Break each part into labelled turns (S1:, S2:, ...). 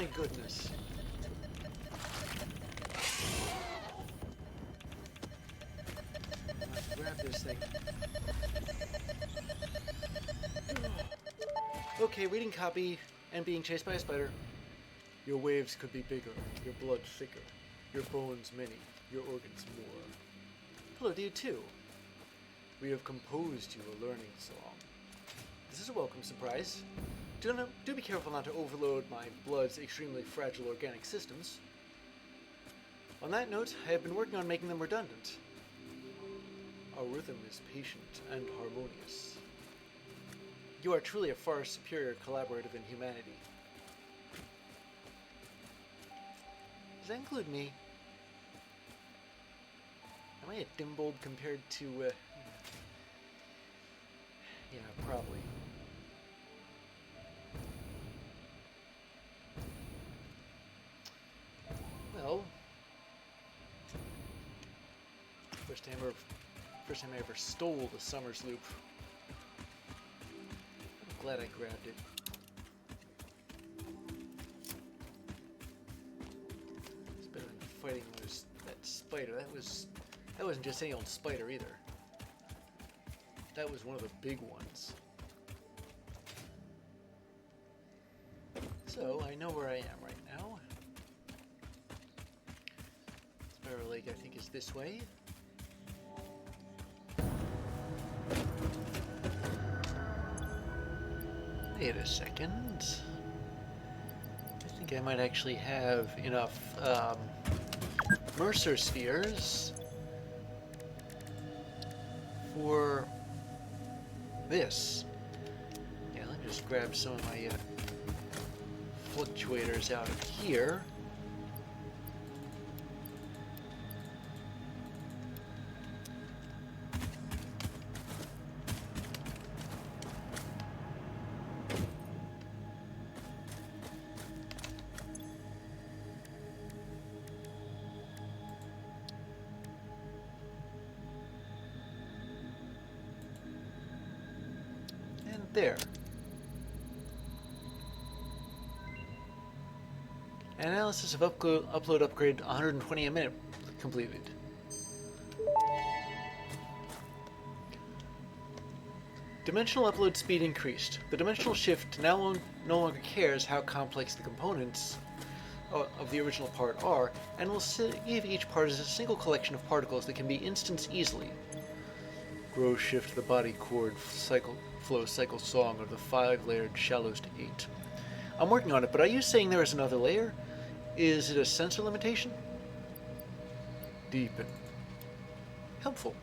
S1: my goodness. Let's grab this thing. Okay, reading copy and being chased by a spider. Your waves could be bigger, your blood thicker, your bones many, your organs more. Hello to you too. We have composed you a learning song. This is a welcome surprise. Do be careful not to overload my blood's extremely fragile organic systems. On that note, I have been working on making them redundant. Our rhythm is patient and harmonious. You are truly a far superior collaborative in humanity. Does that include me? Am I a dimbold compared to, yeah, probably. Well, first time I ever stole the Summers loop. I'm glad I grabbed it. It's better than fighting that spider. That wasn't just any old spider either. That was one of the big ones. So I know where I am right now. Spiral Lake, I think, is this way. Wait a second. I think I might actually have enough Mercer spheres for this. Yeah, let me just grab some of my fluctuators out of here. There. Analysis of upload upgrade 120 a minute completed. Dimensional upload speed increased. The dimensional shift now no longer cares how complex the components of the original part are, and will give each part as a single collection of particles that can be instanced easily. Grow shift the body chord flow cycle song of the 5-layered shallows to 8. I'm working on it, but are you saying there is another layer? Is it a sensor limitation? Deepen. Helpful.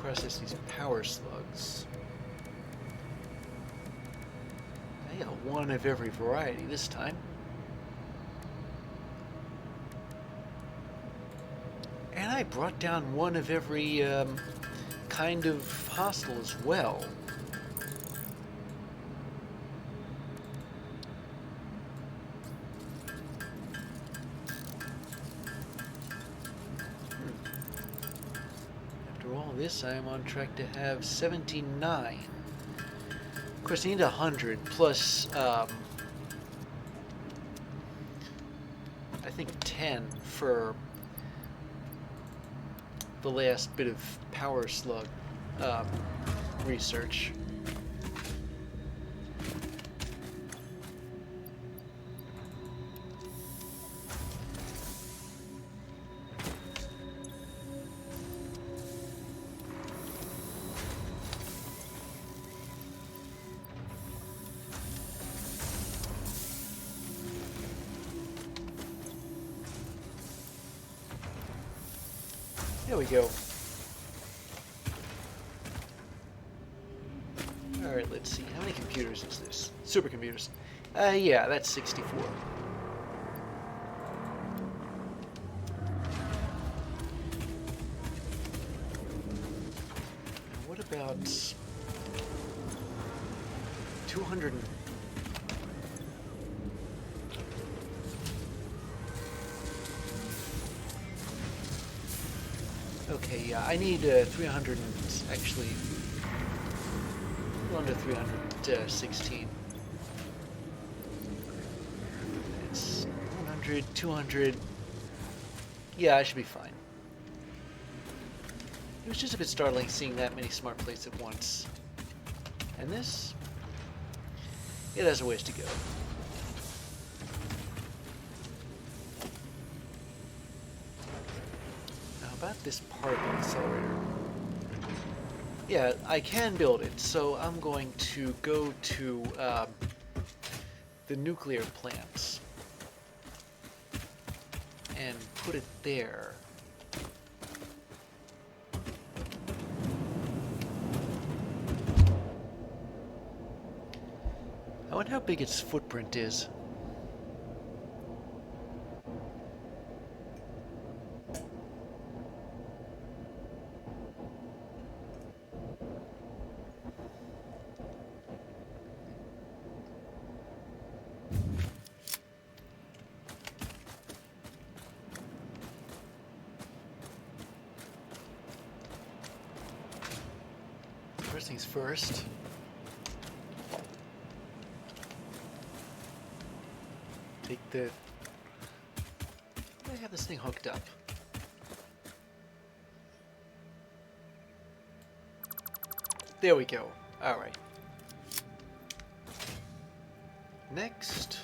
S1: Process these power slugs. I got one of every variety this time. And I brought down one of every kind of hostile as well. After all this, I am on track to have 79. Of course, I need 100 plus, I think 10 for the last bit of power slug research. There we go. Alright, let's see. How many computers is this? Supercomputers. Yeah, that's 64. Now what about 200? Okay, yeah, I need 300 and actually little under 316. It's 100, 200. Yeah, I should be fine. It was just a bit startling seeing that many smart plates at once. And this? It has a ways to go. Now about this particle accelerator. Yeah, I can build it, so I'm going to go to the nuclear plants and put it there. I wonder how big its footprint is. First things first. Take the... I have this thing hooked up. There we go. Alright. Next,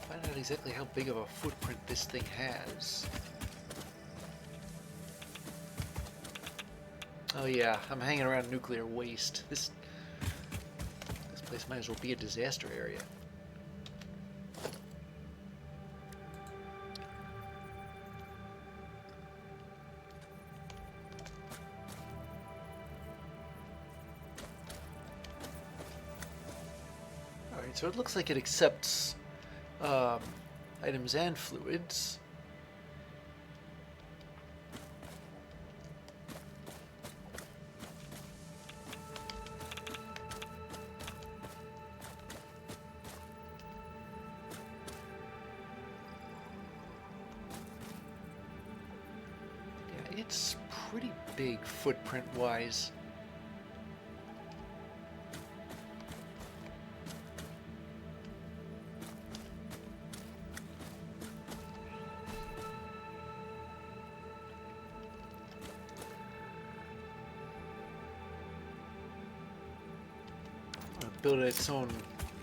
S1: find out exactly how big of a footprint this thing has. Oh yeah, I'm hanging around nuclear waste. This place might as well be a disaster area. Alright, so it looks like it accepts items and fluids. It's pretty big footprint-wise. Build its own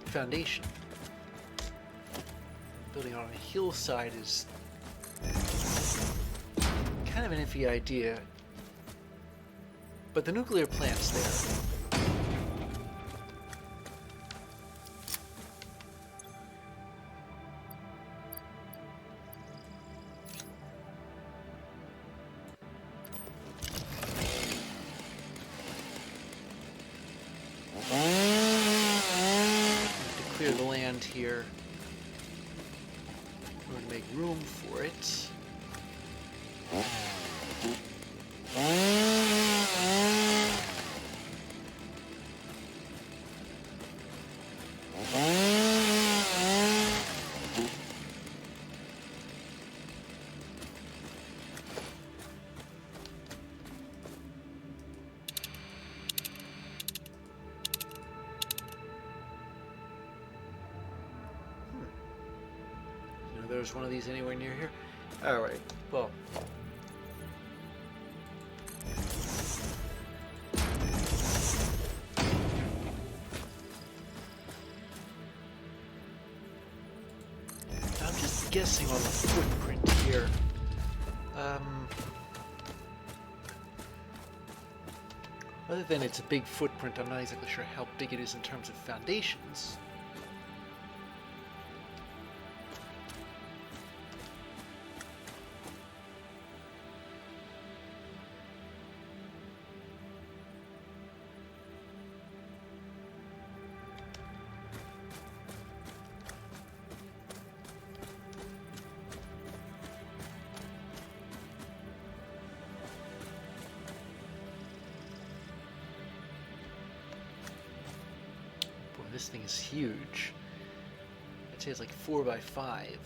S1: foundation. Building on a hillside is kind of an iffy idea, but the nuclear plant's there. To clear the land here, we're going to make room for it. There's one of these anywhere near here. Alright, well. I'm just guessing on the footprint here. Other than it's a big footprint, I'm not exactly sure how big it is in terms of foundations. This thing is huge. I'd say it's like 4 by 5.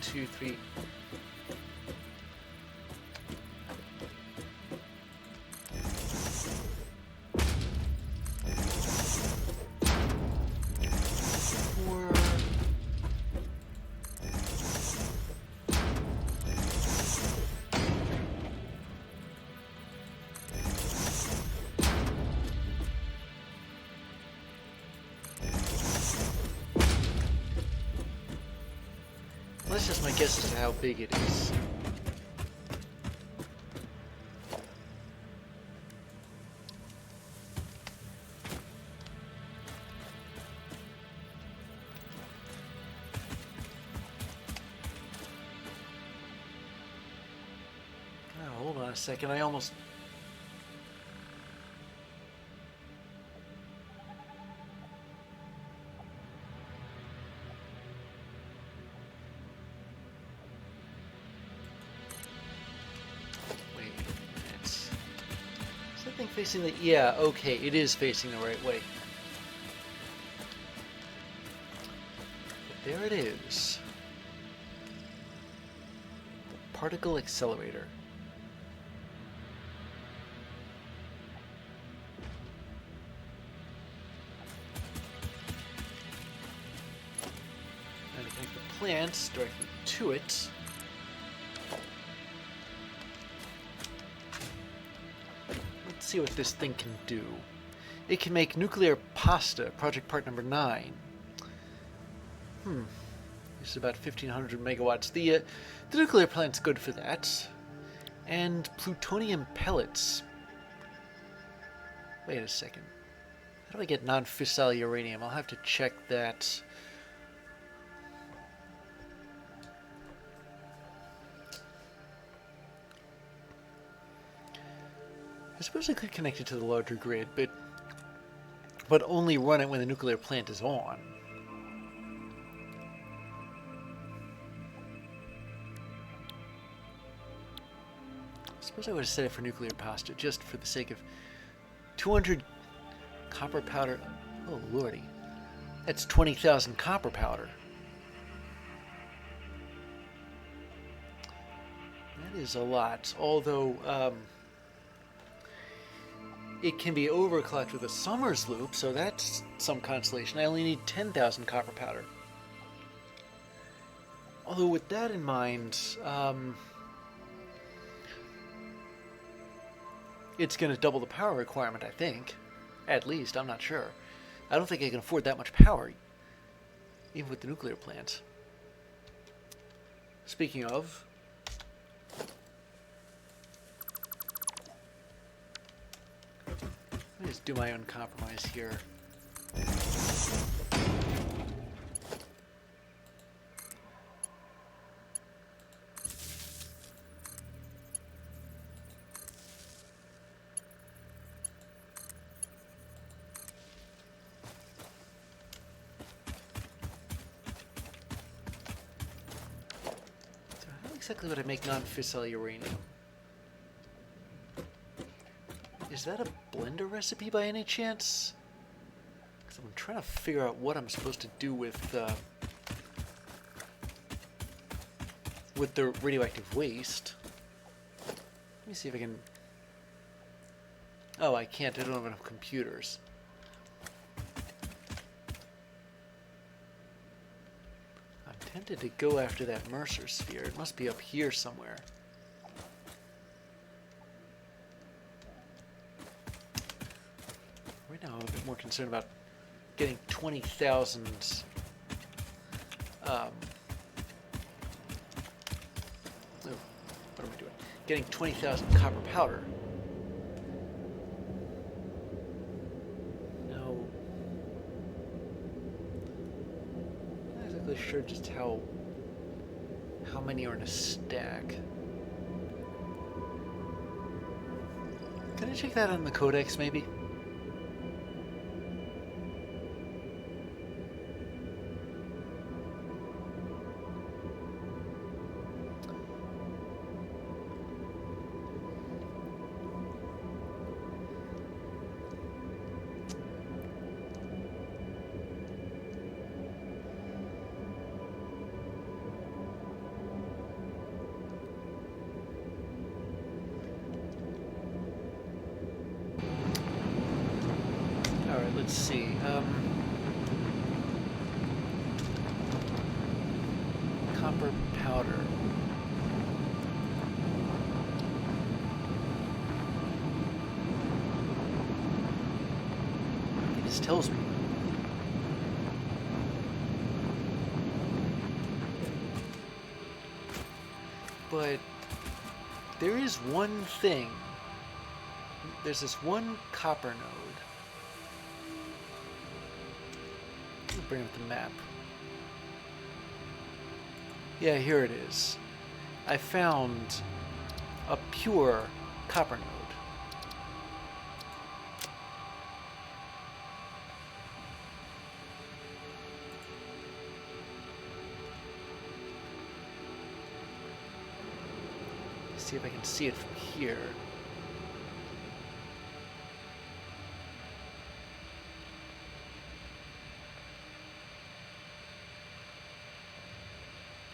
S1: 2, 3. That's just my guess as to how big it is. Oh, hold on a second, I almost... Facing the... Yeah, okay, it is facing the right way. But there it is. The particle accelerator. And to connect the plants directly to it. See what this thing can do. It can make nuclear pasta, project part number 9. This is about 1500 megawatts. The nuclear plant's good for that. And plutonium pellets. Wait a second. How do I get non-fissile uranium? I'll have to check that. I suppose I could connect it to the larger grid, but only run it when the nuclear plant is on. I suppose I would have set it for nuclear pasta, just for the sake of 200 copper powder. Oh, lordy. That's 20,000 copper powder. That is a lot, although... it can be overclocked with a Summers loop, so that's some consolation. I only need 10,000 copper powder. Although with that in mind, it's going to double the power requirement, I think. At least, I'm not sure. I don't think I can afford that much power, even with the nuclear plant. Speaking of... Let me just do my own compromise here. So how exactly would I make non-fissile uranium? Is that a blender recipe by any chance? Because I'm trying to figure out what I'm supposed to do with the radioactive waste. Let me see if I can... Oh, I can't. I don't have enough computers. I'm tempted to go after that Mercer sphere. It must be up here somewhere. Right now I'm a bit more concerned about getting 20,000 what am I doing? Getting 20,000 copper powder. No. I'm not exactly sure just how many are in a stack. Can I check that on the codex maybe? Copper powder. It just tells me. But there is one thing. There's this one copper node. Let me bring up the map. Yeah, here it is. I found a pure copper node. Let's see if I can see it from here.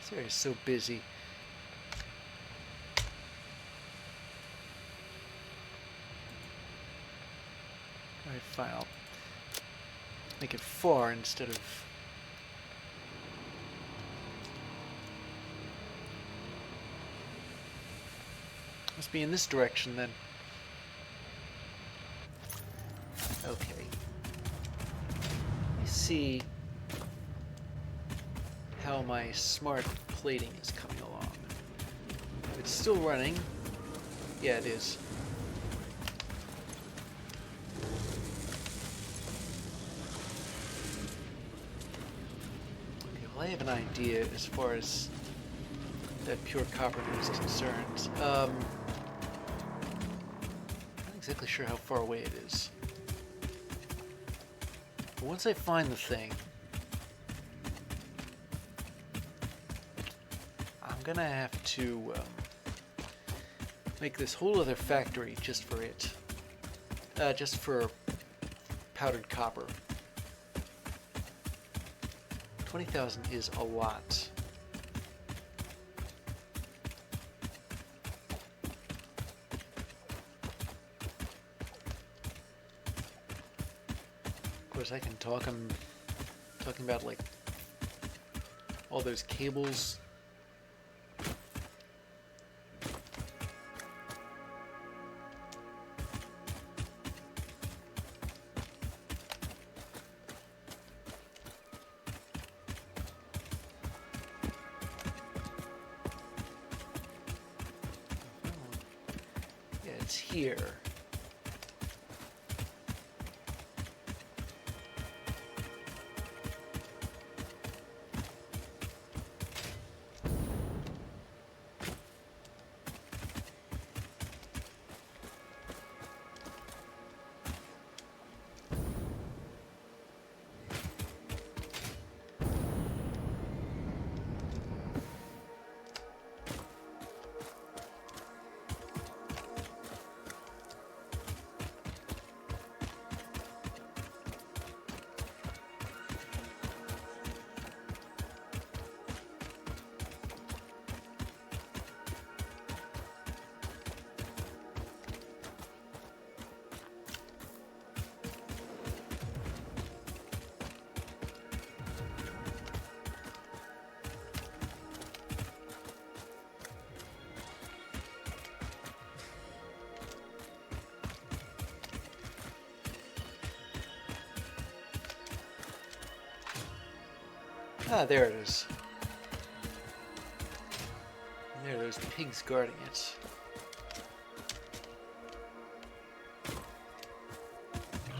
S1: This area is so busy. Alright, fine. I'll make it far instead of... Must be in this direction then. Okay. Let me see how my smart plating is coming along. If it's still running, yeah, it is. Okay, well, I have an idea as far as that pure copper is concerned. Not exactly sure how far away it is. But once I find the thing, I'm gonna have to make this whole other factory just for it. Just for powdered copper. 20,000 is a lot. Of course, I can talk. I'm talking about like all those cables. Yeah, it's here. Ah, there it is. And there are those pigs guarding it.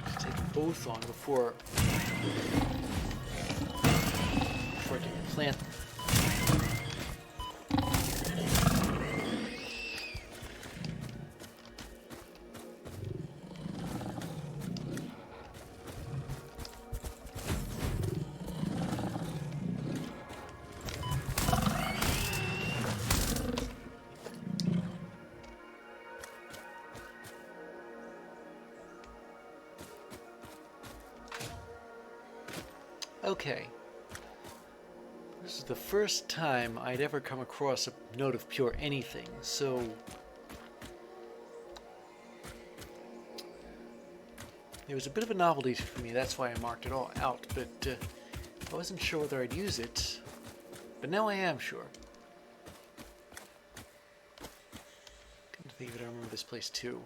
S1: Let's take both on before I can plant them. Okay. This is the first time I'd ever come across a node of pure anything, so It was a bit of a novelty for me, that's why I marked it all out, but I wasn't sure whether I'd use it. But now I am sure. Come to think of it, I remember this place too.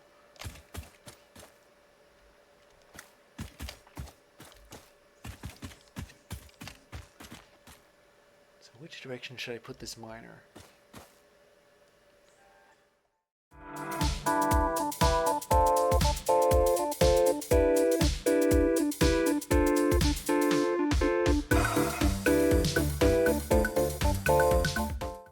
S1: So which direction should I put this miner?